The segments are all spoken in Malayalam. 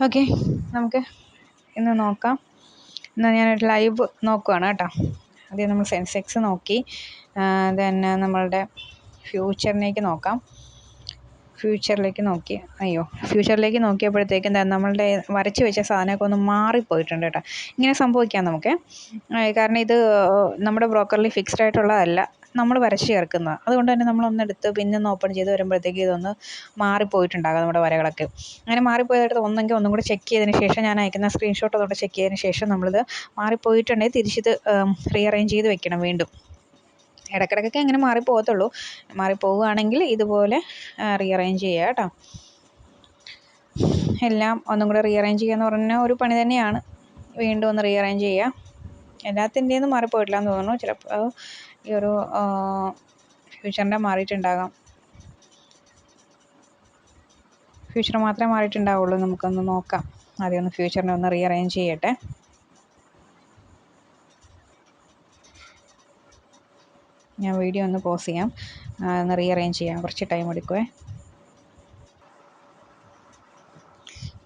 ഓക്കെ, നമുക്ക് ഇന്ന് നോക്കാം. എന്നാൽ ഞാനൊരു ലൈവ് നോക്കുകയാണ് കേട്ടോ. ആദ്യം നമ്മൾ സെൻസെക്സ് നോക്കി, ദെൻ നമ്മളുടെ ഫ്യൂച്ചറിലേക്ക് നോക്കാം. ഫ്യൂച്ചറിലേക്ക് നോക്കിയപ്പോഴത്തേക്കും എന്താ നമ്മളുടെ വരച്ച് വെച്ച സാധനമൊക്കെ ഒന്ന് മാറിപ്പോയിട്ടുണ്ട് കേട്ടോ. ഇങ്ങനെ സംഭവിക്കാം നമുക്ക്, കാരണം ഇത് നമ്മുടെ ബ്രോക്കറിൽ ഫിക്സ്ഡ് ആയിട്ടുള്ളതല്ല, നമ്മൾ വരച്ച് ചേർക്കുന്നത്. അതുകൊണ്ട് തന്നെ നമ്മളൊന്നെടുത്ത് പിന്നെ ഒന്ന് ഓപ്പൺ ചെയ്ത് വരുമ്പോഴത്തേക്ക് ഇതൊന്ന് മാറിപ്പോയിട്ടുണ്ടാകാം നമ്മുടെ വരകളൊക്കെ. അങ്ങനെ മാറിപ്പോയതായിട്ട് ഒന്നും കൂടി ചെക്ക് ചെയ്തതിന് ശേഷം, ഞാൻ അയക്കുന്ന സ്ക്രീൻഷോട്ട് അതുകൊണ്ട് ചെക്ക് ചെയ്തതിന് ശേഷം നമ്മളിത് മാറിപ്പോയിട്ടുണ്ടെങ്കിൽ തിരിച്ചിത് റീഅറേഞ്ച് ചെയ്ത് വെക്കണം. വീണ്ടും ഇടയ്ക്കിടയ്ക്കൊക്കെ അങ്ങനെ മാറിപ്പോകത്തുള്ളൂ. മാറിപ്പോവുകയാണെങ്കിൽ ഇതുപോലെ റീഅറേഞ്ച് ചെയ്യുക കേട്ടോ. എല്ലാം ഒന്നും കൂടെ റീഅറേഞ്ച് ചെയ്യുക എന്ന് പറഞ്ഞാൽ ഒരു പണി തന്നെയാണ്. വീണ്ടും ഒന്ന് റീഅറേഞ്ച് ചെയ്യുക. എല്ലാത്തിൻ്റെയൊന്നും മാറിപ്പോയിട്ടില്ല എന്ന് തോന്നുന്നു. ചിലപ്പോൾ ഈ ഒരു ഫ്യൂച്ചറിൻ്റെ മാറിയിട്ടുണ്ടാകാം. ഫ്യൂച്ചർ മാത്രമേ മാറിയിട്ടുണ്ടാവുള്ളൂ. നമുക്കൊന്ന് നോക്കാം. ആദ്യം ഒന്ന് ഫ്യൂച്ചറിനെ ഒന്ന് റീഅറേഞ്ച് ചെയ്യട്ടെ. ഞാൻ വീഡിയോ ഒന്ന് പോസ് ചെയ്യാം, ഒന്ന് റീഅറേഞ്ച് ചെയ്യാം. കുറച്ച് ടൈം എടുക്കുമേ.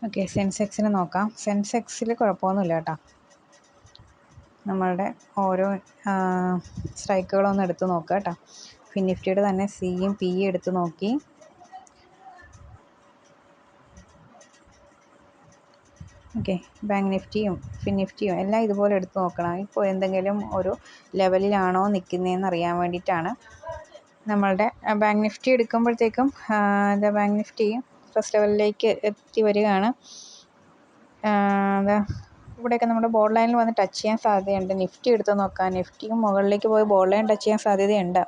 ഓക്കെ, സെൻസെക്സിന് നോക്കാം. സെൻസെക്സിൽ കുഴപ്പമൊന്നുമില്ല കേട്ടോ. നമ്മളുടെ ഓരോ സ്ട്രൈക്കുകളൊന്ന് എടുത്ത് നോക്കുക കേട്ടോ. ഫിൻനിഫ്റ്റിയുടെ തന്നെ സിയും പിയും എടുത്ത് നോക്കി. ഓക്കെ, ബാങ്ക് നിഫ്റ്റിയും ഫിൻനിഫ്റ്റിയും എല്ലാം ഇതുപോലെ എടുത്ത് നോക്കണം. ഇപ്പോൾ എന്തെങ്കിലും ഒരു ലെവലിലാണോ നിൽക്കുന്നതെന്ന് അറിയാൻ വേണ്ടിയിട്ടാണ്. നമ്മളുടെ ബാങ്ക് നിഫ്റ്റി എടുക്കുമ്പോഴത്തേക്കും ബാങ്ക് നിഫ്റ്റി ഫസ്റ്റ് ലെവലിലേക്ക് എത്തി വരികയാണ്. ഇവിടെയൊക്കെ നമ്മുടെ ബോർഡ് ലൈനിൽ വന്ന് ടച്ച് ചെയ്യാൻ സാധ്യതയുണ്ട്. നിഫ്റ്റി എടുത്ത് നോക്കാം. നിഫ്റ്റിയും മുകളിലേക്ക് പോയി ബോർഡ് ലൈൻ ടച്ച് ചെയ്യാൻ സാധ്യതയുണ്ട്.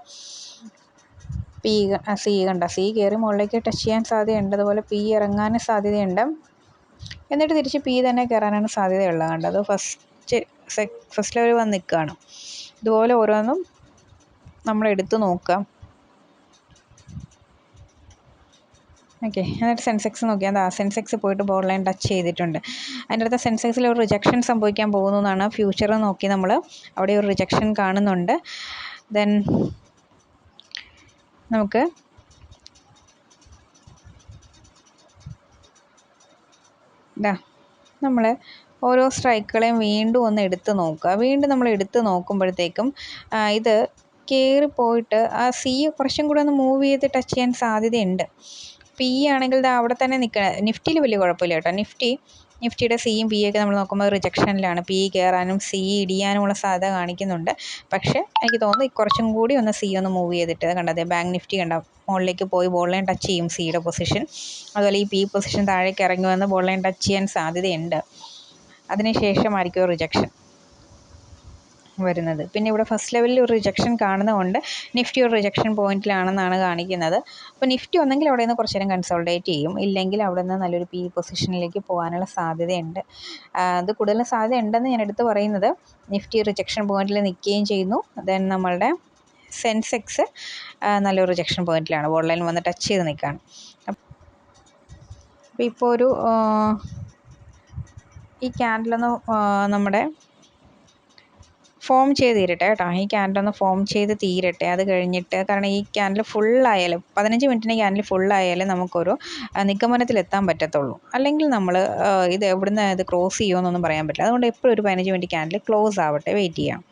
സി കണ്ട, സി കയറി മുകളിലേക്ക് ടച്ച് ചെയ്യാൻ സാധ്യതയുണ്ട്. അതുപോലെ പി ഇറങ്ങാനും സാധ്യതയുണ്ട്. എന്നിട്ട് തിരിച്ച് പി തന്നെ കയറാനാണ് സാധ്യതയുള്ളത്. കണ്ടത് അത് ഫസ്റ്റ് ലെവൽ വന്ന് നിൽക്കുകയാണ്. ഇതുപോലെ ഓരോന്നും നമ്മൾ എടുത്ത് നോക്കാം. ഓക്കെ, എന്നിട്ട് സെൻസെക്സ് നോക്കിയാൽ സെൻസെക്സ് പോയിട്ട് ബോർഡ് ലൈൻ ടച്ച് ചെയ്തിട്ടുണ്ട്. അതിൻ്റെ അടുത്ത സെൻസെക്സിൽ ഒരു റിജക്ഷൻ സംഭവിക്കാൻ പോകുന്നു എന്നാണ്. ഫ്യൂച്ചർ നോക്കി നമ്മൾ അവിടെ ഒരു റിജക്ഷൻ കാണുന്നുണ്ട്. ദെൻ നമുക്ക് നമ്മൾ ഓരോ സ്ട്രൈക്കുകളെയും വീണ്ടും ഒന്ന് എടുത്ത് നോക്കുക. വീണ്ടും നമ്മൾ എടുത്ത് നോക്കുമ്പോഴത്തേക്കും ഇത് കയറിപ്പോയിട്ട് ആ സി കുറച്ചും കൂടെ ഒന്ന് മൂവ് ചെയ്ത് ടച്ച് ചെയ്യാൻ സാധ്യതയുണ്ട്. പി ആണെങ്കിൽ അവിടെ തന്നെ നിൽക്കണം. നിഫ്റ്റിയിൽ വലിയ കുഴപ്പമില്ല കേട്ടോ. നിഫ്റ്റിയുടെ സിയും പി ഒക്കെ നമ്മൾ നോക്കുമ്പോൾ റിജക്ഷനിലാണ്. പി കയറാനും സി ഇടിയാനുമുള്ള സാധ്യത കാണിക്കുന്നുണ്ട്. പക്ഷേ എനിക്ക് തോന്നുന്നു കുറച്ചും കൂടി ഒന്ന് സി ഒന്ന് മൂവ് ചെയ്തിട്ട് കണ്ടത് ബാങ്ക് നിഫ്റ്റി കണ്ട മുകളിലേക്ക് പോയി ബോൾ ലൈൻ ടച്ച് ചെയ്യും സിയുടെ പൊസിഷൻ. അതുപോലെ ഈ പി പൊസിഷൻ താഴേക്ക് ഇറങ്ങി വന്ന് ബോൾ ലൈൻ ടച്ച് ചെയ്യാൻ സാധ്യതയുണ്ട്. അതിനുശേഷമായിരിക്കും റിജക്ഷൻ വരുന്നത്. പിന്നെ ഇവിടെ ഫസ്റ്റ് ലെവലിൽ ഒരു റിജക്ഷൻ കാണുന്നതുകൊണ്ട് നിഫ്റ്റി ഒരു റിജക്ഷൻ പോയിന്റിലാണെന്നാണ് കാണിക്കുന്നത്. അപ്പോൾ നിഫ്റ്റി ഒന്നെങ്കിൽ അവിടെ നിന്ന് കുറച്ച് നേരം കൺസോൾട്ടേറ്റ് ചെയ്യും, ഇല്ലെങ്കിൽ അവിടെ നിന്ന് നല്ലൊരു പി പൊസിഷനിലേക്ക് പോകാനുള്ള സാധ്യതയുണ്ട്. അത് കൂടുതലും സാധ്യത ഉണ്ടെന്ന് ഞാൻ എടുത്ത് പറയുന്നത്. നിഫ്റ്റി റിജക്ഷൻ പോയിന്റിൽ നിൽക്കുകയും ചെയ്യുന്നു. ദെൻ നമ്മളുടെ സെൻസെക്സ് നല്ലൊരു റിജക്ഷൻ പോയിന്റിലാണ്, ബോർഡ് ലൈൻ വന്ന് ടച്ച് ചെയ്ത് നിൽക്കുകയാണ്. അപ്പോൾ ഇപ്പോൾ ഒരു ഈ ക്യാൻഡിലൊന്ന് നമ്മുടെ ഫോം ചെയ്ത് തീരട്ടെ കേട്ടോ. ഈ ക്യാൻഡിലൊന്ന് ഫോം ചെയ്ത് തീരട്ടെ. അത് കഴിഞ്ഞിട്ട്, കാരണം ഈ ക്യാൻഡിൽ ഫുള്ളായാലും 15 മിനിറ്റിന് ക്യാൻഡിൽ ഫുള്ളായാലും നമുക്കൊരു നിഗമനത്തിലെത്താൻ പറ്റത്തുള്ളൂ. അല്ലെങ്കിൽ നമ്മൾ ഇത് എവിടുന്ന് ഇത് ക്രോസ് ചെയ്യുമെന്നൊന്നും പറയാൻ പറ്റില്ല. അതുകൊണ്ട് എപ്പോഴും ഒരു 15 മിനിറ്റ് ക്യാൻഡിൽ ക്ലോസ് ആവട്ടെ, വെയിറ്റ് ചെയ്യാം.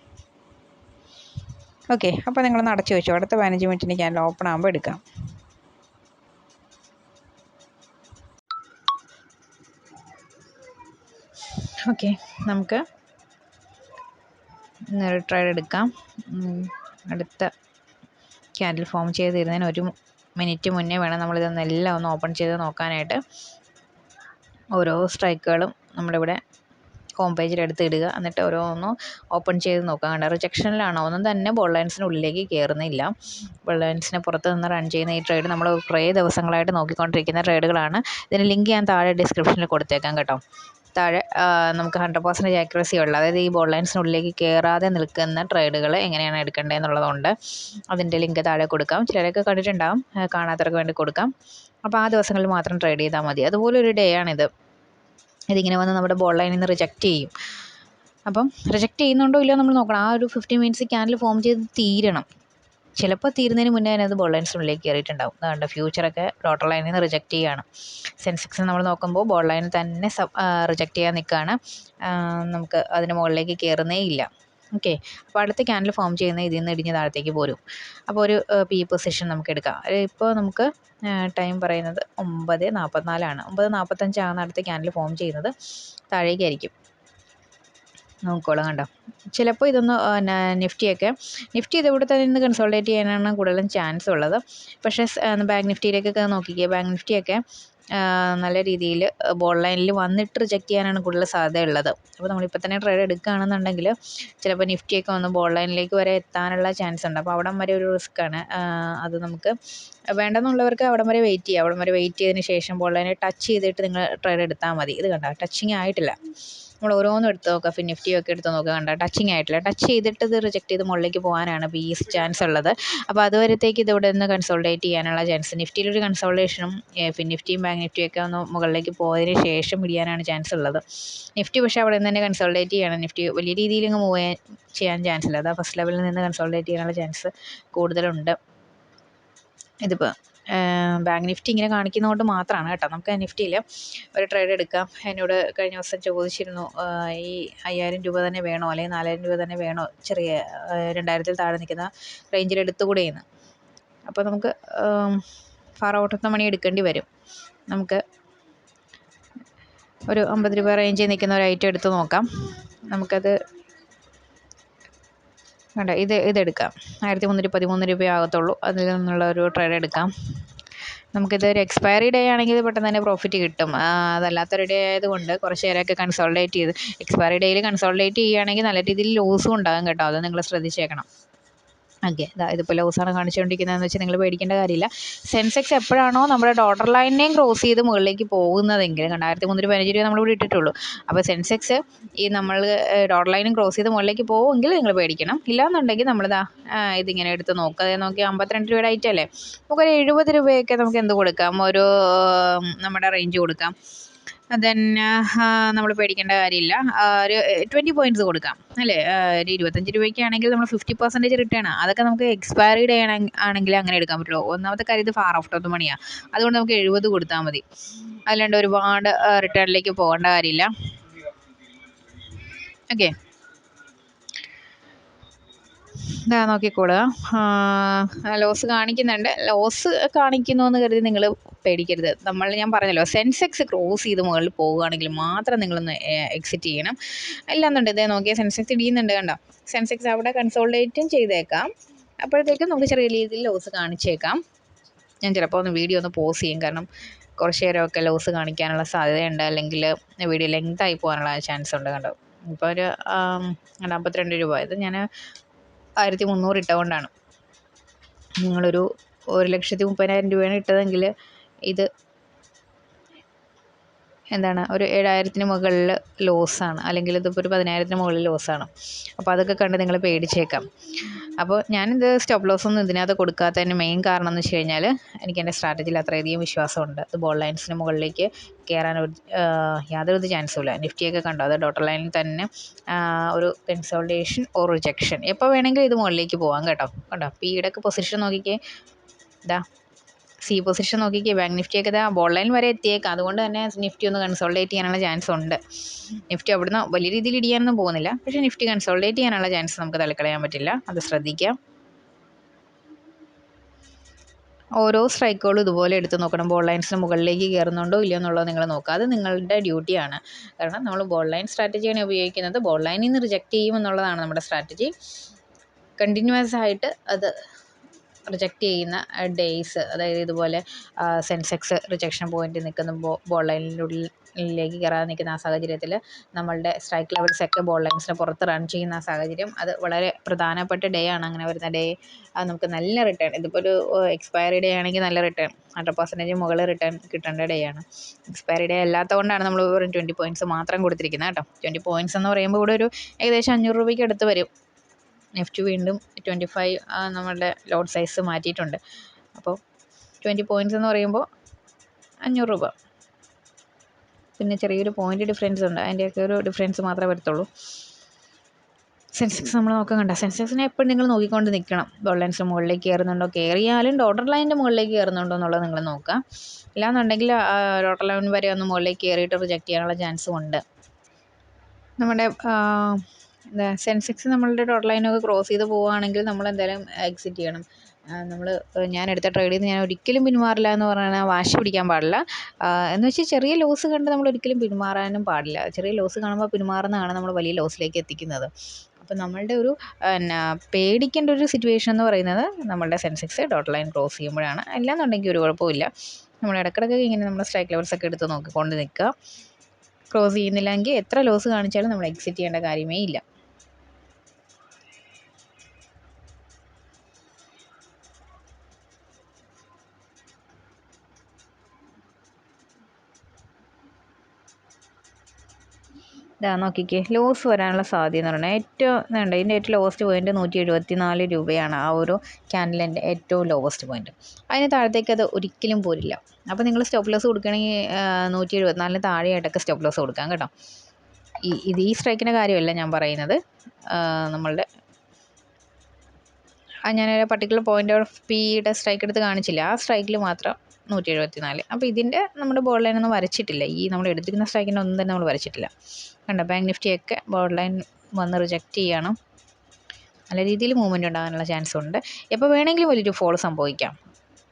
ഓക്കെ, അപ്പോൾ നിങ്ങളൊന്ന് അടച്ചു വെച്ചോ. അടുത്ത 15 മിനിറ്റിന് ക്യാൻഡിൽ ഓപ്പൺ ആകുമ്പോൾ എടുക്കാം. ഓക്കെ, നമുക്ക് ഒരു ട്രേഡ് എടുക്കാം. അടുത്ത ക്യാൻഡിൽ ഫോം ചെയ്തിരുന്നതിന് 1 മിനിറ്റ് മുന്നേ വേണം നമ്മളിതൊന്നെല്ലാം ഒന്ന് ഓപ്പൺ ചെയ്ത് നോക്കാനായിട്ട്. ഓരോ സ്ട്രൈക്കുകളും നമ്മളിവിടെ ഹോം പേജിൽ എടുത്ത് ഇടുക. എന്നിട്ട് ഓരോന്നും ഓപ്പൺ ചെയ്ത് നോക്കാം. കണ്ട റിജക്ഷനിലാണോ ഒന്നും തന്നെ ബോൾ ലൈൻസിനുള്ളിലേക്ക് കയറുന്നില്ല. ബോൾ ലൈൻസിന് പുറത്ത് നിന്ന് റൺ ചെയ്യുന്ന ഈ ട്രേഡ് നമ്മൾ കുറേ ദിവസങ്ങളായിട്ട് നോക്കിക്കൊണ്ടിരിക്കുന്ന ട്രേഡുകളാണ്. ഇതിന് ലിങ്ക് ഞാൻ താഴെ ഡിസ്ക്രിപ്ഷനിൽ കൊടുത്തേക്കാം കേട്ടോ. താഴെ നമുക്ക് 100% ആക്യുറസി ഉള്ള, അതായത് ഈ ബോൾ ലൈൻസിനുള്ളിലേക്ക് കയറാതെ നിൽക്കുന്ന ട്രേഡുകൾ എങ്ങനെയാണ് എടുക്കേണ്ടതെന്നുള്ളതുകൊണ്ട് അതിൻ്റെ ലിങ്ക് താഴെ കൊടുക്കാം. ചിലരൊക്കെ കണ്ടിട്ടുണ്ടാകും, കാണാത്തവർക്ക് വേണ്ടി കൊടുക്കാം. അപ്പോൾ ആ ദിവസങ്ങളിൽ മാത്രം ട്രേഡ് ചെയ്താൽ മതി. അതുപോലെ ഒരു ഡേ ആണിത്. ഇതിങ്ങനെ വന്ന് നമ്മുടെ ബോൾ ലൈനിൽ നിന്ന് റിജക്റ്റ് ചെയ്യും. അപ്പം റിജക്റ്റ് ചെയ്യുന്നുണ്ടോ ഇല്ലയോ നമ്മൾ നോക്കണം. ആ ഒരു 15 മിനിറ്റ്സ് ക്യാൻഡിൽ ഫോം ചെയ്ത് തീരണം. ചിലപ്പോൾ തീരുന്നതിന് മുന്നേ തന്നെ അത് ബോൾ ലൈൻസിനുള്ളിലേക്ക് കയറിയിട്ടുണ്ടാവും. അതുകൊണ്ട് ഫ്യൂച്ചറൊക്കെ ഡോട്ടർ ലൈനിൽ നിന്ന് റിജക്റ്റ് ചെയ്യുകയാണ്. സെൻസെക്സ് നമ്മൾ നോക്കുമ്പോൾ ബോൾ ലൈൻ തന്നെ റിജക്റ്റ് ചെയ്യാൻ നിൽക്കുകയാണ്. നമുക്ക് അതിന് മുകളിലേക്ക് കയറുന്നേ ഇല്ല. ഓക്കെ, അപ്പോൾ അടുത്ത ക്യാൻഡിൽ ഫോം ചെയ്യുന്ന ഇതിൽ നിന്ന് ഇടിഞ്ഞ് താഴത്തേക്ക് പോരും. അപ്പോൾ ഒരു പി പൊസിഷൻ നമുക്ക് എടുക്കാം. ഇപ്പോൾ നമുക്ക് ടൈം പറയുന്നത് 9:44 9:45 അടുത്ത ക്യാൻഡിൽ ഫോം ചെയ്യുന്നത്. താഴേക്കായിരിക്കും. നോക്കിക്കോളാം, കണ്ടോ. ചിലപ്പോൾ ഇതൊന്ന് നിഫ്റ്റി ഇതിവിടെ തന്നെ നിന്ന് കൺസോൾട്ടേറ്റ് ചെയ്യാനാണ് കൂടുതലും ചാൻസ് ഉള്ളത്. പക്ഷേ ബാങ്ക് നിഫ്റ്റിയിലേക്കൊക്കെ നോക്കിക്കുക. ബാങ്ക് നിഫ്റ്റിയൊക്കെ നല്ല രീതിയിൽ ബോൾ ലൈനിൽ വന്നിട്ട് റിജക്റ്റ് ചെയ്യാനാണ് കൂടുതൽ സാധ്യതയുള്ളത്. അപ്പോൾ നമ്മളിപ്പോൾ തന്നെ ട്രേഡ് എടുക്കുകയാണെന്നുണ്ടെങ്കിൽ ചിലപ്പോൾ നിഫ്റ്റിയൊക്കെ വന്ന് ബോൾ ലൈനിലേക്ക് വരെ എത്താനുള്ള ചാൻസ് ഉണ്ട്. അപ്പോൾ അവിടം വരെ ഒരു റിസ്ക്കാണ്. അത് നമുക്ക് വേണ്ടെന്നുള്ളവർക്ക് അവിടം വരെ വെയിറ്റ് ചെയ്യാം. അവിടം വരെ വെയിറ്റ് ചെയ്തതിന് ശേഷം ബോൾ ലൈനെ ടച്ച് ചെയ്തിട്ട് നിങ്ങൾ ട്രേഡ് എടുത്താൽ മതി. ഇത് കണ്ടോ, ടച്ചിങ് ആയിട്ടില്ല. നമ്മൾ ഓരോന്നും എടുത്ത് നോക്കുക. നിഫ്റ്റിയൊക്കെ എടുത്ത് നോക്കുക, കണ്ട ടച്ചിങ് ആയിട്ടില്ല. ടച്ച് ചെയ്തിട്ട് ഇത് റിജക്റ്റ് ചെയ്ത് മുകളിലേക്ക് പോകാനാണ് ഇപ്പോൾ ഈ ചാൻസ് ഉള്ളത്. അപ്പോൾ അതുവരത്തേക്ക് ഇത് ഇവിടെ നിന്ന് കൺസോൾട്ടേറ്റ് ചെയ്യാനുള്ള ചാൻസ്. നിഫ്റ്റിയിലൊരു കൺസോൾട്ടേഷനും നിഫ്റ്റിയും ബാങ്ക് നിഫ്റ്റിയൊക്കെ ഒന്ന് മുകളിലേക്ക് പോയതിന് ശേഷം ഇടിയാനാണ് ചാൻസ് ഉള്ളത്. നിഫ്റ്റി പക്ഷേ അവിടെ നിന്ന് തന്നെ കൺസോൾട്ടേറ്റ് ചെയ്യണം. നിഫ്റ്റി വലിയ രീതിയിൽ അങ്ങ് മൂവ് ചെയ്യാൻ ചാൻസ് ഇല്ല. അതാ ഫസ്റ്റ് ലെവലിൽ നിന്ന് കൺസോൾട്ടേറ്റ് ചെയ്യാനുള്ള ചാൻസ് കൂടുതലുണ്ട്. ഇതിപ്പോൾ ബാങ്ക് നിഫ്റ്റി ഇങ്ങനെ കാണിക്കുന്നതുകൊണ്ട് മാത്രമാണ് കേട്ടോ. നമുക്ക് നിഫ്റ്റിയിൽ ഒരു ട്രേഡ് എടുക്കാം. എന്നോട് കഴിഞ്ഞ ദിവസം ചോദിച്ചിരുന്നു, ഈ 5000 രൂപ തന്നെ വേണോ അല്ലെങ്കിൽ 4000 രൂപ തന്നെ വേണോ ചെറിയ 2000-ൽ താഴെ നിൽക്കുന്ന റേഞ്ചിൽ എടുത്തുകൂടെയെന്ന്. അപ്പോൾ നമുക്ക് far out of the money എടുക്കേണ്ടി വരും. നമുക്ക് ഒരു 50 രൂപ റേഞ്ചിൽ നിൽക്കുന്ന ഒരു ഐറ്റം എടുത്ത് നോക്കാം. നമുക്കത് വേണ്ട, ഇതെടുക്കാം. 1313 രൂപയാകത്തുള്ളൂ. അതിൽ നിന്നുള്ള ഒരു ട്രേഡ് എടുക്കാം. നമുക്കിതൊരു എക്സ്പയറി ഡേ ആണെങ്കിൽ പെട്ടെന്ന് തന്നെ പ്രോഫിറ്റ് കിട്ടും. അതല്ലാത്തൊരു ഡേ ആയതുകൊണ്ട് കുറച്ച് നേരമൊക്കെ കൺസോൾട്ടേറ്റ് ചെയ്ത് എക്സ്പയറി ഡേയിൽ കൺസോൾട്ടേറ്റ് ചെയ്യുകയാണെങ്കിൽ നല്ല രീതിയിൽ ലോസും ഉണ്ടാകും കേട്ടോ. അത് നിങ്ങൾ ശ്രദ്ധിച്ചേക്കണം. ഓക്കെ, ഇതിപ്പോൾ ലോസാണ് കാണിച്ചുകൊണ്ടിരിക്കുന്നതെന്ന് വെച്ചാൽ നിങ്ങൾ പേടിക്കേണ്ട കാര്യമില്ല. സെൻസെക്സ് എപ്പോഴാണോ നമ്മുടെ ഡോട്ടർ ലൈനിനെയും ക്രോസ് ചെയ്ത് മുകളിലേക്ക് പോകുന്നതെങ്കിൽ 2315 രൂപ നമ്മളിവിടെ ഇട്ടിട്ടുള്ളൂ. അപ്പോൾ സെൻസെക്സ് ഈ നമ്മൾ ഡോട്ടർ ലൈനും ക്രോസ് ചെയ്ത് മുകളിലേക്ക് പോകുമെങ്കിൽ നിങ്ങൾ പേടിക്കണം. ഇല്ലയെന്നുണ്ടെങ്കിൽ നമ്മളിതാ ഇതിങ്ങനെ എടുത്ത് നോക്കുക. നോക്കി 52 രൂപയുടെ ഐറ്റം അല്ലേ, നമുക്കൊരു 70 രൂപയൊക്കെ നമുക്ക് എന്ത് കൊടുക്കാം, ഒരു നമ്മുടെ റേഞ്ച് കൊടുക്കാം. തന്നെ നമ്മൾ പേടിക്കേണ്ട കാര്യമില്ല. ഒരു 20 പോയിൻറ്റ്സ് കൊടുക്കാം അല്ലേ. ഒരു 25 രൂപയ്ക്കാണെങ്കിൽ നമ്മൾ 50% റിട്ടേൺ. അതൊക്കെ നമുക്ക് എക്സ്പയറി ഡേ ആണെങ്കിൽ അങ്ങനെ എടുക്കാൻ പറ്റുള്ളൂ. ഒന്നാമത്തെ കാര്യം ഇത് ഫാർ ഔട്ട് ഓഫ് ദ മണിയാണ്. അതുകൊണ്ട് നമുക്ക് 70 കൊടുത്താൽ മതി. അല്ലാണ്ട് ഒരുപാട് റിട്ടേണിലേക്ക് പോകേണ്ട കാര്യമില്ല. ഓക്കെ, ഇതാ നോക്കിക്കോളുക. ലോസ് കാണിക്കുന്നുണ്ട്. ലോസ് കാണിക്കുന്നു എന്ന് കരുതി നിങ്ങൾ പേടിക്കരുത്. ഞാൻ പറഞ്ഞല്ലോ, സെൻസെക്സ് ക്രോസ് ചെയ്ത് മുകളിൽ പോവുകയാണെങ്കിൽ മാത്രം നിങ്ങളൊന്ന് എക്സിറ്റ് ചെയ്യണം. അല്ലാന്നുണ്ട് ഇതേ നോക്കിയാൽ സെൻസെക്സ് ഇടിയുന്നുണ്ട്, കണ്ടോ. സെൻസെക്സ് അവിടെ കൺസോൾട്ടേറ്റും ചെയ്തേക്കാം. അപ്പോഴത്തേക്കും നമുക്ക് ചെറിയ രീതിയിൽ ലോസ് കാണിച്ചേക്കാം. ഞാൻ ചിലപ്പോൾ വീഡിയോ ഒന്ന് പോസ് ചെയ്യും, കാരണം കുറച്ച് നേരമൊക്കെ ലോസ് കാണിക്കാനുള്ള സാധ്യതയുണ്ട്. അല്ലെങ്കിൽ വീഡിയോ ലെങ്തായി പോകാനുള്ള ചാൻസ് ഉണ്ട്. കണ്ടോ, ഇപ്പോൾ ഒരു 52 രൂപ. ഇത് ഞാൻ 1300 ഇട്ടുകൊണ്ടാണ്. നിങ്ങളൊരു 1,30,000 രൂപയാണ് ഇട്ടതെങ്കിൽ ഇത് എന്താണ്, ഒരു 7,000-ന് മുകളിൽ ലോസാണ്. അല്ലെങ്കിൽ ഇതിപ്പോൾ ഒരു 10,000-ന് മുകളിൽ ലോസാണ്. അപ്പോൾ അതൊക്കെ കണ്ട് നിങ്ങൾ പേടിച്ചേക്കാം. അപ്പോൾ ഞാനിത് സ്റ്റോപ്പ് ലോസൊന്നും ഇതിനകത്ത് കൊടുക്കാത്തതിന് മെയിൻ കാരണം എന്ന് വെച്ച് കഴിഞ്ഞാൽ എനിക്ക് എൻ്റെ സ്ട്രാറ്റജിയിൽ അത്രയധികം വിശ്വാസമുണ്ട്. ഇത് ബോൾ ലൈൻസിന് മുകളിലേക്ക് കയറാൻ യാതൊരു ചാൻസും ഇല്ല. നിഫ്റ്റിയൊക്കെ കണ്ടോ, അത് ഡോട്ടർ ലൈനിൽ തന്നെ ഒരു കൺസോൾട്ടേഷൻ ഓർ റിജക്ഷൻ. എപ്പോൾ വേണമെങ്കിലും ഇത് മുകളിലേക്ക് പോകാം കേട്ടോ. കണ്ടോ, പിയുടെയൊക്കെ പൊസിഷൻ നോക്കിക്കേ. ഇതാ സി പൊസിഷൻ നോക്കിക്കേ. ബാങ്ക് നിഫ്റ്റിയൊക്കെ ഇതാ ബോൾ ലൈൻ വരെ എത്തിയേക്കാം. അതുകൊണ്ട് തന്നെ നിഫ്റ്റി ഒന്ന് കൺസോൾട്ടേറ്റ് ചെയ്യാനുള്ള ചാൻസ് ഉണ്ട്. നിഫ്റ്റി അവിടുന്ന് വലിയ രീതിയിൽ ഇടിയാനൊന്നും പോകുന്നില്ല. പക്ഷേ നിഫ്റ്റി കൺസോൾട്ടേറ്റ് ചെയ്യാനുള്ള ചാൻസ് നമുക്ക് തള്ളിക്കളയാൻ പറ്റില്ല. അത് ശ്രദ്ധിക്കാം. ഓരോ സ്ട്രൈക്കുകളും ഇതുപോലെ എടുത്ത് നോക്കണം. ബോൾ ലൈൻസിന് മുകളിലേക്ക് കയറുന്നുണ്ടോ ഇല്ലയോ എന്നുള്ളത് നിങ്ങൾ നോക്കുക. അത് നിങ്ങളുടെ ഡ്യൂട്ടിയാണ്. കാരണം നമ്മൾ ബോൾ ലൈൻ സ്ട്രാറ്റജിയാണ് ഉപയോഗിക്കുന്നത്. ബോൾ ലൈനിൽ നിന്ന് റിജക്റ്റ് ചെയ്യുമെന്നുള്ളതാണ് നമ്മുടെ സ്ട്രാറ്റജി. കണ്ടിന്യൂസ് ആയിട്ട് അത് റിജക്റ്റ് ചെയ്യുന്ന ഡേയ്സ്, അതായത് ഇതുപോലെ സെൻസെക്സ് റിജക്ഷൻ പോയിന്റ് നിൽക്കുന്ന ബോൾ ലൈനിനുള്ളിലേക്ക് കയറാതെ നിൽക്കുന്ന ആ സാഹചര്യത്തിൽ നമ്മളുടെ സ്ട്രൈക്ക് ലെവൽസൊക്കെ ബോൾ ലൈൻസിന് പുറത്ത് റൺ ചെയ്യുന്ന ആ സാഹചര്യം, അത് വളരെ പ്രധാനപ്പെട്ട ഡേ ആണ്. അങ്ങനെ വരുന്ന ഡേ അത് നമുക്ക് നല്ല റിട്ടേൺ, ഇതിപ്പോൾ ഒരു എക്സ്പയറി ഡേ ആണെങ്കിൽ നല്ല റിട്ടേൺ 100% മുകളിൽ റിട്ടേൺ കിട്ടേണ്ട ഡേ ആണ്. എക്സ്പയറി ഡേ അല്ലാത്തതുകൊണ്ടാണ് നമ്മൾ വെറും 20 പോയിൻറ്റ്സ് മാത്രം കൊടുത്തിരിക്കുന്നത് കേട്ടോ. 20 പോയിൻറ്റ്സ് എന്ന് പറയുമ്പോൾ ഇവിടെ ഒരു ഏകദേശം 500 രൂപയ്ക്ക് അടുത്ത് വരും. നിഫ്റ്റി വീണ്ടും 25 നമ്മളുടെ ലോഡ് സൈസ് മാറ്റിയിട്ടുണ്ട്. അപ്പോൾ 20 പോയിൻറ്റ്സ് എന്ന് പറയുമ്പോൾ 500 രൂപ. പിന്നെ ചെറിയൊരു പോയിൻ്റ് ഡിഫറൻസ് ഉണ്ട്. അതിൻ്റെയൊക്കെ ഒരു ഡിഫറൻസ് മാത്രമേ വരത്തുള്ളൂ. സെൻസെക്സ് നമ്മൾ നോക്കാൻ കണ്ട സെൻസെക്സിനെ എപ്പോഴും നിങ്ങൾ നോക്കിക്കൊണ്ട് നിൽക്കണം. ഡോട്ട് ലൈൻസിന് മുകളിലേക്ക് കയറുന്നുണ്ടോ, കയറിയാലും ഡോട്ടർ ലൈനിൻ്റെ മുകളിലേക്ക് കയറുന്നുണ്ടോ എന്നുള്ളത് നിങ്ങൾ നോക്കുക. ഇല്ലാന്നുണ്ടെങ്കിൽ ഡോട്ടർ ലൈൻ വരെ ഒന്ന് മുകളിലേക്ക് കയറിയിട്ട് റിജക്റ്റ് ചെയ്യാനുള്ള ചാൻസും ഉണ്ട്. നമ്മുടെ സെൻസെക്സ് നമ്മളുടെ ഡോട്ട് ലൈനൊക്കെ ക്രോസ് ചെയ്ത് പോവുകയാണെങ്കിൽ നമ്മൾ എന്തായാലും എക്സിറ്റ് ചെയ്യണം. ഞാൻ എടുത്ത ട്രേഡിൽ നിന്ന് ഞാൻ ഒരിക്കലും പിന്മാറില്ല എന്ന് പറഞ്ഞാൽ വാശി പിടിക്കാൻ പാടില്ല. എന്ന് വെച്ചാൽ ചെറിയ ലോസ് കണ്ട് നമ്മൾ ഒരിക്കലും പിന്മാറാനും പാടില്ല. ചെറിയ ലോസ് കാണുമ്പോൾ പിന്മാറുന്നതാണ് നമ്മൾ വലിയ ലോസിലേക്ക് എത്തിക്കുന്നത്. അപ്പം നമ്മളുടെ ഒരു പേടിക്കേണ്ട ഒരു സിറ്റുവേഷൻ എന്ന് പറയുന്നത് നമ്മളുടെ സെൻസെക്സ് ഡോട്ട് ലൈൻ ക്രോസ് ചെയ്യുമ്പോഴാണ്. അല്ലാന്നുണ്ടെങ്കിൽ ഒരു കുഴപ്പമില്ല. നമ്മൾ ഇടയ്ക്കിടയ്ക്ക് ഇങ്ങനെ നമ്മൾ സ്ട്രൈക്ക് ലെവൽസൊക്കെ എടുത്ത് നോക്കിക്കൊണ്ട് നിൽക്കുക. ക്രോസ് ചെയ്യുന്നില്ലെങ്കിൽ എത്ര ലോസ് കാണിച്ചാലും നമ്മൾ എക്സിറ്റ് ചെയ്യേണ്ട കാര്യമേ ഇല്ല. ഇതാ നോക്കിക്കേ, ലോസ് വരാനുള്ള സാധ്യത എന്ന് പറഞ്ഞാൽ ഇതിൻ്റെ ഏറ്റവും ലോവസ്റ്റ് പോയിൻറ്റ് 174 രൂപയാണ്. ആ ഒരു ക്യാൻഡലിൻ്റെ ഏറ്റവും ലോവസ്റ്റ് പോയിൻറ്റ്. അതിന് താഴത്തേക്ക് അത് ഒരിക്കലും പോരില്ല. അപ്പോൾ നിങ്ങൾ സ്റ്റോപ്പ് ലോസ് കൊടുക്കണമെങ്കിൽ 174 താഴെയായിട്ടൊക്കെ സ്റ്റോപ്പ് ലോസ് കൊടുക്കാം കേട്ടോ. ഈ സ്ട്രൈക്കിൻ്റെ കാര്യമല്ല ഞാൻ പറയുന്നത്. നമ്മളുടെ ഞാനൊരു പർട്ടിക്കുലർ പോയിൻ്റ് ഓഫ് പിയുടെ സ്ട്രൈക്ക് എടുത്ത് കാണിച്ചില്ല. ആ സ്ട്രൈക്കിൽ മാത്രം 174. അപ്പോൾ ഇതിൻ്റെ നമ്മുടെ ബോർഡ് ലൈനൊന്നും വരച്ചിട്ടില്ല. നമ്മൾ എടുത്തിരിക്കുന്ന സ്ട്രൈക്കിൻ്റെ ഒന്നും തന്നെ നമ്മൾ വരച്ചിട്ടില്ല. കണ്ടോ, ബാങ്ക് നിഫ്റ്റിയൊക്കെ ബോർഡ് ലൈൻ വന്ന് റിജക്റ്റ് ചെയ്യണം. നല്ല രീതിയിൽ മൂവ്മെൻറ്റ് ഉണ്ടാകാനുള്ള ചാൻസ് ഉണ്ട്. എപ്പോൾ വേണമെങ്കിലും വലിയൊരു ഫോൾ സംഭവിക്കാം.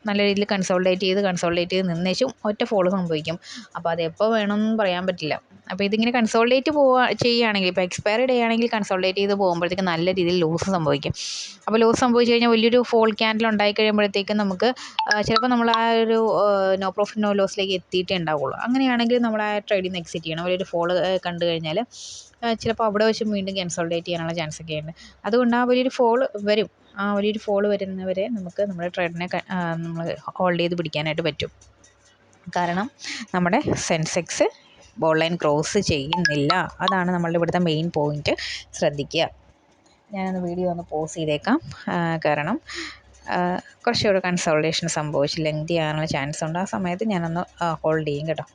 നല്ല രീതിയിൽ കൺസോൾഡേറ്റ് ചെയ്ത് നിന്നേച്ചും ഒറ്റ ഫോൾ സംഭവിക്കും. അപ്പോൾ അത് എപ്പോൾ വേണമെന്നും പറയാൻ പറ്റില്ല. അപ്പോൾ ഇതിങ്ങനെ കൺസോൾഡേറ്റ് ചെയ്യുകയാണെങ്കിൽ, ഇപ്പോൾ എക്സ്പയറി ഡേ ആണെങ്കിൽ കൺസോൾഡേറ്റ് ചെയ്ത് പോകുമ്പോഴത്തേക്ക് നല്ല രീതിയിൽ ലോസ് സംഭവിക്കും. അപ്പോൾ ലോസ് സംഭവിച്ചു കഴിഞ്ഞാൽ വലിയൊരു ഫോൾ ക്യാൻഡിൽ ഉണ്ടായി കഴിയുമ്പോഴത്തേക്കും നമുക്ക് ചിലപ്പോൾ നമ്മൾ ആ ഒരു നോ പ്രോഫിറ്റ് നോ ലോസിലേക്ക് എത്തിയിട്ടേ ഉണ്ടാവുള്ളൂ. അങ്ങനെയാണെങ്കിൽ നമ്മൾ ആ ട്രേഡിൽ നിന്ന് എക്സിറ്റ് ചെയ്യണം. വലിയൊരു ഫോൾ കണ്ടു കഴിഞ്ഞാൽ ചിലപ്പോൾ അവിടെ വെച്ച് വീണ്ടും കൺസോൾഡേറ്റ് ചെയ്യാനുള്ള ചാൻസ് ഒക്കെ ഉണ്ട്. അതുകൊണ്ട് ആ വലിയൊരു ഫോൾ വരും. ആ വലിയൊരു ഫോൾ വരുന്നവരെ നമുക്ക് നമ്മുടെ ട്രേഡിനെ നമ്മൾ ഹോൾഡ് ചെയ്ത് പിടിക്കാനായിട്ട് പറ്റും. കാരണം നമ്മുടെ സെൻസെക്സ് ബോർഡ് ലൈൻ ക്രോസ് ചെയ്യുന്നില്ല. അതാണ് നമ്മളുടെ ഇവിടുത്തെ മെയിൻ പോയിൻറ്റ്. ശ്രദ്ധിക്കുക. ഞാനൊന്ന് വീഡിയോ ഒന്ന് പോസ് ചെയ്തേക്കാം. കാരണം കുറച്ചുകൂടെ കൺസോൾട്ടേഷൻ സംഭവിച്ച് ലെങ്തി ആകാനുള്ള ചാൻസ് ഉണ്ട്. ആ സമയത്ത് ഞാനൊന്ന് ഹോൾഡ് ചെയ്യും കേട്ടോ.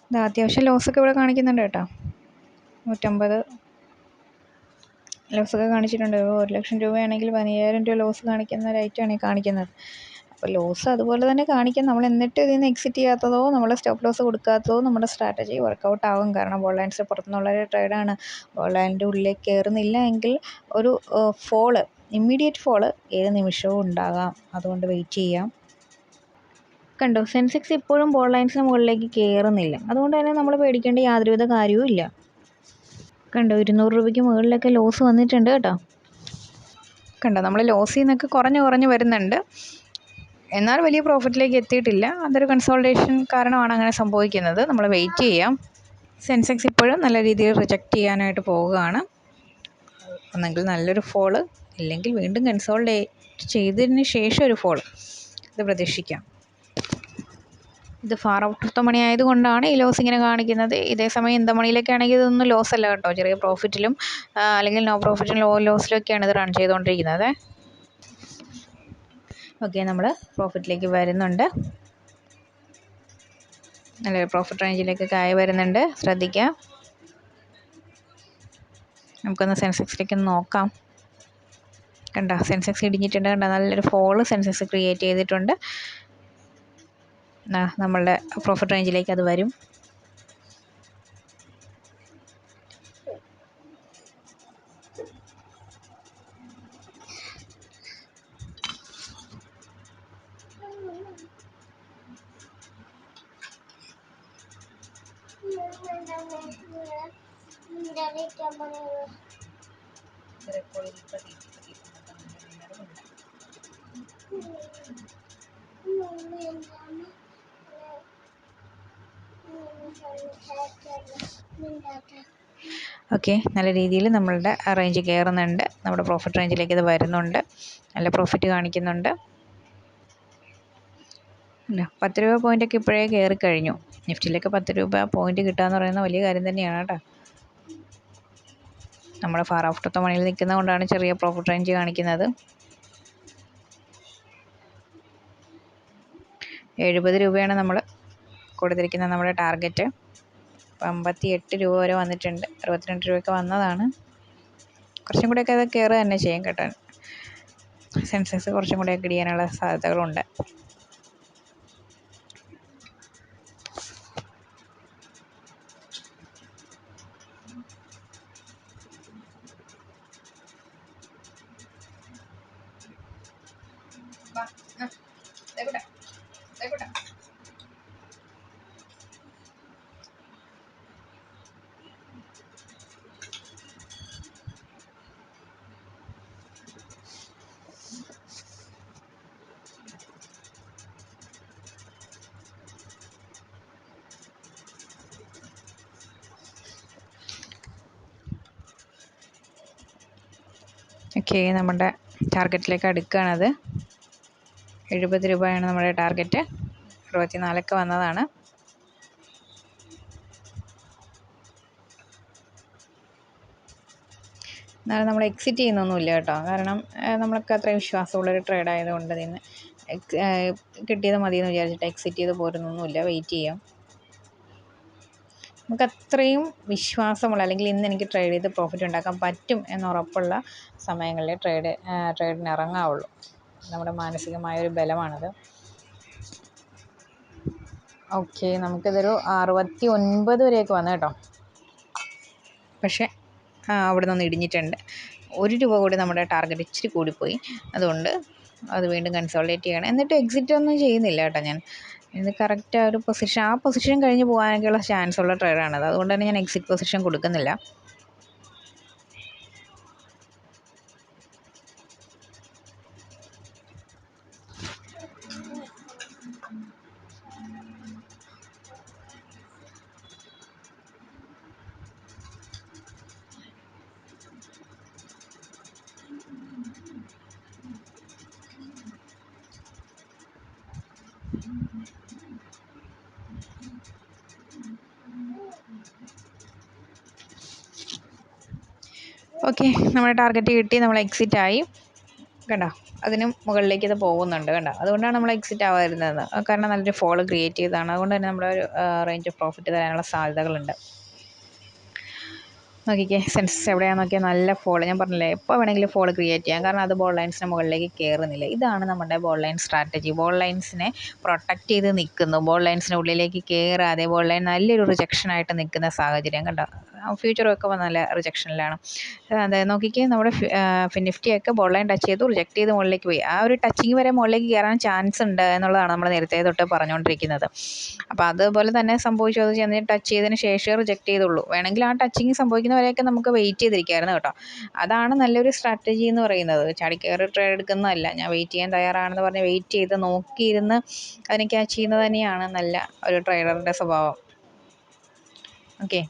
ഇത് അത്യാവശ്യം ലോസൊക്കെ ഇവിടെ കാണിക്കുന്നുണ്ട് കേട്ടോ. 150 ലോസൊക്കെ കാണിച്ചിട്ടുണ്ട്. 1,00,000 രൂപയാണെങ്കിൽ 15,000 രൂപ ലോസ് കാണിക്കുന്ന ഒരു ഐറ്റമാണ് ഈ കാണിക്കുന്നത്. അപ്പോൾ ലോസ് അതുപോലെ തന്നെ കാണിക്കാം. നമ്മൾ എന്നിട്ട് ഇതിൽ നിന്ന് എക്സിറ്റ് ചെയ്യാത്തതോ നമ്മൾ സ്റ്റോപ്പ് ലോസ് കൊടുക്കാത്തതോ നമ്മുടെ സ്ട്രാറ്റജി വർക്കൗട്ട് ആകും. കാരണം ബോർഡ് ലൈൻസ് പുറത്തുനിന്നുള്ളൊരു ട്രേഡാണ്. ബോർഡ് ലൈനിൻ്റെ ഉള്ളിലേക്ക് കയറുന്നില്ല എങ്കിൽ ഒരു ഫോള്, ഇമ്മീഡിയറ്റ് ഫോള് ഏത് നിമിഷവും ഉണ്ടാകാം. അതുകൊണ്ട് വെയിറ്റ് ചെയ്യാം. കണ്ടോ, സെൻസെക്സ് ഇപ്പോഴും ബോർഡ് ലൈൻസിന് മുകളിലേക്ക് കയറുന്നില്ല. അതുകൊണ്ട് തന്നെ നമ്മൾ പേടിക്കേണ്ട യാതൊരുവിധ കാര്യവും ഇല്ല. കണ്ടോ, 200 രൂപയ്ക്ക് മുകളിലൊക്കെ ലോസ് വന്നിട്ടുണ്ട് കേട്ടോ. കണ്ടോ, നമ്മൾ ലോസിൽ നിന്നൊക്കെ കുറഞ്ഞ് വരുന്നുണ്ട്. എന്നാൽ വലിയ പ്രോഫിറ്റിലേക്ക് എത്തിയിട്ടില്ല. അതൊരു കൺസോൾട്ടേഷൻ കാരണമാണ് അങ്ങനെ സംഭവിക്കുന്നത്. നമ്മൾ വെയിറ്റ് ചെയ്യാം. സെൻസെക്സ് ഇപ്പോഴും നല്ല രീതിയിൽ റിജക്റ്റ് ചെയ്യാനായിട്ട് പോവുകയാണ്. ഒന്നെങ്കിൽ നല്ലൊരു ഫോള്, ഇല്ലെങ്കിൽ വീണ്ടും കൺസോൾട്ടേറ്റ് ചെയ്തതിന് ശേഷം ഒരു ഫോള് ഇത് പ്രതീക്ഷിക്കാം. ഇത് far out of the money ആയതുകൊണ്ടാണ് ഈ ലോസ് ഇങ്ങനെ കാണിക്കുന്നത്. ഇതേസമയം ഇന്ത മണിയിലൊക്കെ ആണെങ്കിൽ ഇതൊന്നും ലോസ് അല്ല കേട്ടോ. ചെറിയ പ്രോഫിറ്റിലും അല്ലെങ്കിൽ നോ പ്രോഫിറ്റിലും ലോ ലോസിലൊക്കെയാണ് ഇത് റൺ ചെയ്തുകൊണ്ടിരിക്കുന്നത്. ഓക്കെ, നമ്മൾ പ്രോഫിറ്റിലേക്ക് വരുന്നുണ്ട്. നല്ലൊരു പ്രോഫിറ്റ് റേഞ്ചിലേക്കൊക്കെ ആയി വരുന്നുണ്ട്. ശ്രദ്ധിക്കുക. നമുക്കൊന്ന് സെൻസെക്സിലേക്ക് നോക്കാം. കണ്ടോ, സെൻസെക്സ് ഇടിഞ്ഞിട്ടുണ്ട്. കണ്ടോ, നല്ലൊരു ഫോള് സെൻസെക്സ് ക്രിയേറ്റ് ചെയ്തിട്ടുണ്ട്. നമ്മളുടെ പ്രോഫിറ്റ് റേഞ്ചിലേക്ക് അത് വരും. ഓക്കെ, നല്ല രീതിയിൽ നമ്മളുടെ റേഞ്ച് കയറുന്നുണ്ട്. നമ്മുടെ പ്രോഫിറ്റ് റേഞ്ചിലേക്ക് ഇത് വരുന്നുണ്ട്. നല്ല പ്രോഫിറ്റ് കാണിക്കുന്നുണ്ട്. അല്ല, 10 രൂപ പോയിൻ്റൊക്കെ ഇപ്പോഴേ കയറി കഴിഞ്ഞു. നിഫ്റ്റിയിലൊക്കെ 10 രൂപ പോയിൻ്റ് കിട്ടുക എന്ന് പറയുന്നത് വലിയ കാര്യം തന്നെയാണ് കേട്ടോ. നമ്മൾ ഫാർ ഔട്ട് ഓഫ് ദ മണിയിൽ നിൽക്കുന്നത് കൊണ്ടാണ് ചെറിയ പ്രോഫിറ്റ് റേഞ്ച് കാണിക്കുന്നത്. 70 രൂപയാണ് നമ്മൾ കൊടുത്തിരിക്കുന്ന നമ്മുടെ ടാർഗറ്റ്. 58 രൂപ വരെ വന്നിട്ടുണ്ട്. 62 രൂപയൊക്കെ വന്നതാണ്. കുറച്ചും കൂടെയൊക്കെ അത് കയറുക തന്നെ ചെയ്യും കേട്ടോ. സെൻസെക്സ് കുറച്ചും കൂടെയൊക്കെ ഇടിയാനുള്ള സാധ്യതകളുണ്ട്. ഓക്കെ, നമ്മുടെ ടാർഗറ്റിലേക്ക് അടുക്കുകയാണത്. 70 രൂപയാണ് നമ്മുടെ ടാർഗറ്റ്. 64 വന്നതാണ്. എന്നാലും നമ്മൾ എക്സിറ്റ് ചെയ്യുന്നൊന്നുമില്ല കേട്ടോ. കാരണം നമ്മൾക്ക് അത്രയും വിശ്വാസമുള്ളൊരു ട്രേഡ് ആയതുകൊണ്ട് നിന്ന് കിട്ടിയത് മതിയെന്ന് വിചാരിച്ചിട്ട് എക്സിറ്റ് ചെയ്ത് പോരുന്നൊന്നുമില്ല. വെയിറ്റ് ചെയ്യാം. നമുക്ക് അത്രയും വിശ്വാസമുള്ള, അല്ലെങ്കിൽ ഇന്ന് എനിക്ക് ട്രേഡ് ചെയ്ത് പ്രോഫിറ്റ് ഉണ്ടാക്കാൻ പറ്റും എന്നുറപ്പുള്ള സമയങ്ങളിൽ ട്രേഡിന് ഇറങ്ങാവുള്ളൂ. നമ്മുടെ മാനസികമായൊരു ബലമാണത്. ഓക്കെ, നമുക്കിതൊരു 69 വരെയൊക്കെ വന്നു കേട്ടോ. പക്ഷേ അവിടെ നിന്ന് ഇടിഞ്ഞിട്ടുണ്ട്. 1 രൂപ കൂടി നമ്മുടെ ടാർഗറ്റ് ഇച്ചിരി കൂടിപ്പോയി. അതുകൊണ്ട് അത് വീണ്ടും കൺസോൾട്ടേറ്റ് ചെയ്യണം. എന്നിട്ട് എക്സിറ്റ് ഒന്നും ചെയ്യുന്നില്ല കേട്ടോ ഞാൻ. ഇത് കറക്റ്റ് ഒരു പൊസിഷൻ കഴിഞ്ഞ് പോകാനൊക്കെയുള്ള ചാൻസ് ഉള്ള ട്രേഡാണത്. അതുകൊണ്ട് തന്നെ ഞാൻ എക്സിറ്റ് പൊസിഷൻ കൊടുക്കുന്നില്ല. ഓക്കെ, നമ്മുടെ ടാർഗറ്റ് കിട്ടി. നമ്മൾ എക്സിറ്റ് ആയി കണ്ടോ. അതിനും മുകളിലേക്ക് ഇത് പോകുന്നുണ്ട് കണ്ടോ. അതുകൊണ്ടാണ് നമ്മൾ എക്സിറ്റ് ആവാതിരുന്നത്. കാരണം നല്ലൊരു ഫോൾ ക്രിയേറ്റ് ചെയ്തതാണ്. അതുകൊണ്ട് തന്നെ നമ്മളൊരു റേഞ്ച് ഓഫ് പ്രോഫിറ്റ് തരാനുള്ള സാധ്യതകളുണ്ട്. നോക്കിക്കേ, സെൻസസ് എവിടെയാണെന്ന് നോക്കിയാൽ നല്ല ഫോൾ. ഞാൻ പറഞ്ഞില്ലേ, എപ്പോൾ വേണമെങ്കിലും ഫോൾ ക്രിയേറ്റ് ചെയ്യാം. കാരണം അത് ബോൾ ലൈൻസിന് മുകളിലേക്ക് കയറുന്നില്ല. ഇതാണ് നമ്മുടെ ബോൾ ലൈൻ സ്ട്രാറ്റജി. ബോൾ ലൈൻസിനെ പ്രൊട്ടക്റ്റ് ചെയ്ത് നിൽക്കുന്നു. ബോൾ ലൈൻസിന് ഉള്ളിലേക്ക് കയറാതെ ബോൾ ലൈൻ നല്ലൊരു റിജക്ഷനായിട്ട് നിൽക്കുന്ന സാഹചര്യം കണ്ടോ. ഫ്യൂച്ചർ ഒക്കെ നല്ല റിജക്ഷനിലാണ്. അതായത് നോക്കിക്കേ, നമ്മുടെ നിഫ്റ്റിയൊക്കെ ബോൾ ലൈൻ ടച്ച് ചെയ്തു, റിജക്ട് ചെയ്ത് മുകളിലേക്ക് പോയി. ആ ഒരു ടച്ചിങ് വരെ മുകളിലേക്ക് കയറാൻ ചാൻസ് ഉണ്ട് എന്നുള്ളതാണ് നമ്മൾ നേരത്തെ തൊട്ട് പറഞ്ഞുകൊണ്ടിരിക്കുന്നത്. അപ്പോൾ അതുപോലെ തന്നെ സംഭവിച്ചു. അത് ചെന്ന് ടച്ച് ചെയ്തതിന് ശേഷം റിജക്ട് ചെയ്തുള്ളൂ. വേണമെങ്കിൽ ആ ടച്ചിങ് സംഭവിക്കുന്നവരെയൊക്കെ നമുക്ക് വെയിറ്റ് ചെയ്തിരിക്കുകയായിരുന്നു കേട്ടോ. അതാണ് നല്ലൊരു സ്ട്രാറ്റജി എന്ന് പറയുന്നത്. ചാടിക്കയറി ട്രേഡ് എടുക്കുന്നതല്ല. ഞാൻ വെയിറ്റ് ചെയ്യാൻ തയ്യാറാണെന്ന് പറഞ്ഞ് വെയിറ്റ് ചെയ്ത് നോക്കിയിരുന്ന് അതിനെ ക്യാച്ച് ചെയ്യുന്നത് തന്നെയാണ് നല്ല ഒരു ട്രേഡറിൻ്റെ സ്വഭാവം. ഓക്കെ,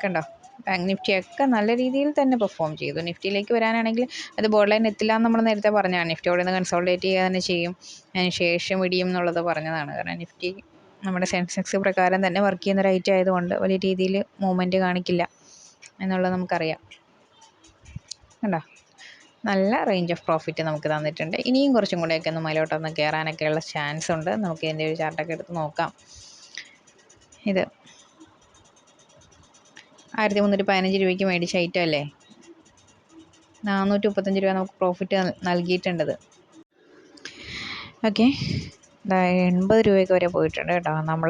കണ്ടോ. ബാങ്ക് നിഫ്റ്റിയൊക്കെ നല്ല രീതിയിൽ തന്നെ പെർഫോം ചെയ്തു. നിഫ്റ്റിയിലേക്ക് വരാനാണെങ്കിൽ അത് ബോർഡ് ലൈൻ എത്തില്ല എന്ന് നമ്മൾ നേരത്തെ പറഞ്ഞതാണ്. നിഫ്റ്റിയോടെ നിന്ന് കൺസോൾട്ടേറ്റ് ചെയ്യുക തന്നെ ചെയ്യും. അതിന് ശേഷം ഇടിയും എന്നുള്ളത് പറഞ്ഞതാണ്. കാരണം നിഫ്റ്റി നമ്മുടെ സെൻസെക്സ് പ്രകാരം തന്നെ വർക്ക് ചെയ്യുന്ന ഒരു ഐറ്റം ആയതുകൊണ്ട് വലിയ രീതിയിൽ മൂവ്മെൻറ്റ് കാണിക്കില്ല എന്നുള്ളത് നമുക്കറിയാം. കണ്ടോ, നല്ല റേഞ്ച് ഓഫ് പ്രോഫിറ്റ് നമുക്ക് തന്നിട്ടുണ്ട്. ഇനിയും കുറച്ചും കൂടെയൊക്കെ ഒന്ന് മേലോട്ടൊന്ന് കയറാനൊക്കെയുള്ള ചാൻസ് ഉണ്ട്. നമുക്ക് ഇതിൻ്റെ ഒരു ചാർട്ടൊക്കെ എടുത്ത് നോക്കാം. ഇത് 1315 രൂപയ്ക്ക് മേടിച്ച ഐറ്റം അല്ലേ. 435 രൂപ നമുക്ക് പ്രോഫിറ്റ് നൽകിയിട്ടുണ്ടത്. ഓക്കെ, 80 രൂപയ്ക്ക് വരെ പോയിട്ടുണ്ട് കേട്ടോ. നമ്മൾ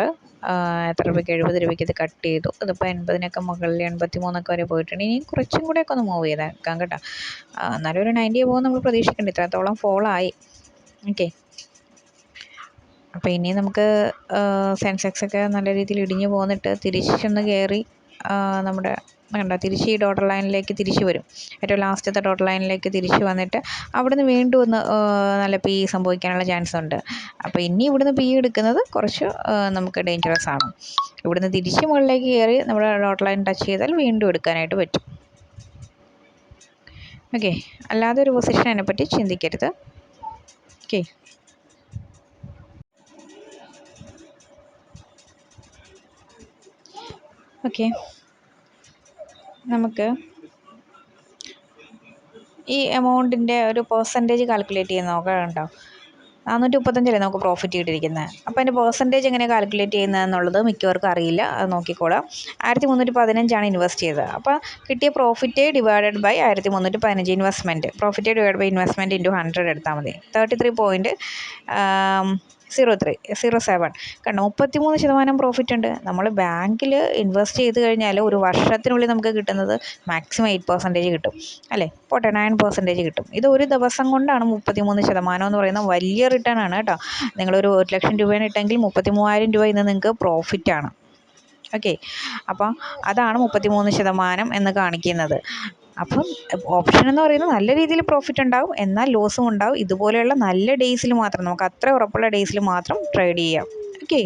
എത്ര രൂപയ്ക്ക്, 70 രൂപയ്ക്ക് ഇത് കട്ട് ചെയ്തു. അതിപ്പോൾ 80-നൊക്കെ മുകളിൽ 83 വരെ പോയിട്ടുണ്ട്. ഇനി കുറച്ചും കൂടെയൊക്കെ ഒന്ന് മൂവ് ചെയ്തേക്കാം കേട്ടോ. എന്നാലും ഒരു 90 പോകും നമ്മൾ പ്രതീക്ഷിക്കേണ്ട. ഇത്രത്തോളം ഫോളായി. ഓക്കെ, അപ്പോൾ ഇനി നമുക്ക് സെൻസെക്സൊക്കെ നല്ല രീതിയിൽ ഇടിഞ്ഞു പോന്നിട്ട് തിരിച്ചൊന്ന് കയറി നമ്മുടെ കണ്ടോ തിരിച്ച് ഈ ഡോട്ടർ ലൈനിലേക്ക് തിരിച്ച് വരും. ഏറ്റവും ലാസ്റ്റത്തെ ഡോട്ടർ ലൈനിലേക്ക് തിരിച്ച് വന്നിട്ട് അവിടുന്ന് വീണ്ടും ഒന്ന് നല്ല പി സംഭവിക്കാനുള്ള ചാൻസ് ഉണ്ട്. അപ്പോൾ ഇനി ഇവിടുന്ന് പി എടുക്കുന്നത് കുറച്ച് നമുക്ക് ഡേഞ്ചറസ് ആണ്. ഇവിടുന്ന് തിരിച്ച് മുകളിലേക്ക് കയറി നമ്മുടെ ഡോട്ടർ ലൈൻ ടച്ച് ചെയ്താൽ വീണ്ടും എടുക്കാനായിട്ട് പറ്റും. ഓക്കെ, അല്ലാതെ ഒരു പൊസിഷൻ അതിനെപ്പറ്റി ചിന്തിക്കരുത്. ഓക്കെ, ഓക്കെ, നമുക്ക് ഈ എമൗണ്ടിൻ്റെ ഒരു പെർസെൻറ്റേജ് കാൽക്കുലേറ്റ് ചെയ്ത് നോക്കാം കേട്ടോ. 435 നമുക്ക് പ്രോഫിറ്റ് കിട്ടിയിരിക്കുന്നത്. അപ്പോൾ അതിൻ്റെ പെർസെൻറ്റേജ് എങ്ങനെ കാൽക്കുലേറ്റ് ചെയ്യുന്നതെന്നുള്ളത് മിക്കവർക്കും അറിയില്ല. അത് നോക്കിക്കോളാം. 1315 ഇൻവെസ്റ്റ് ചെയ്തത്. അപ്പോൾ കിട്ടിയ profit divided by 1315 investment. Profit divide by investment into 100 എടുത്താൽ മതി. 33.07 കണ്ടോ, 33% പ്രോഫിറ്റ് ഉണ്ട്. നമ്മൾ ബാങ്കിൽ ഇൻവെസ്റ്റ് ചെയ്ത് കഴിഞ്ഞാൽ ഒരു വർഷത്തിനുള്ളിൽ നമുക്ക് കിട്ടുന്നത് മാക്സിമം 8% കിട്ടും അല്ലേ, പോട്ടെ 9% കിട്ടും. ഇത് ഒരു ദിവസം കൊണ്ടാണ് 33% എന്ന് പറയുന്നത് വലിയ റിട്ടേൺ ആണ് കേട്ടോ. നിങ്ങളൊരു 1,00,000 രൂപയാണ് ഇട്ടെങ്കിൽ 33,000 രൂപ ഇന്ന് നിങ്ങൾക്ക് പ്രോഫിറ്റാണ്. ഓക്കെ, അപ്പം അതാണ് 33% എന്ന് കാണിക്കുന്നത്. അപ്പം ഓപ്ഷൻ എന്ന് പറയുന്നത് നല്ല രീതിയിൽ പ്രോഫിറ്റ് ഉണ്ടാവും, എന്നാൽ ലോസും ഉണ്ടാവും. ഇതുപോലെയുള്ള നല്ല ഡേയ്സിൽ മാത്രം, നമുക്ക് അത്ര ഉറപ്പുള്ള ഡേയ്സിൽ മാത്രം ട്രേഡ് ചെയ്യാം. ഓക്കെ.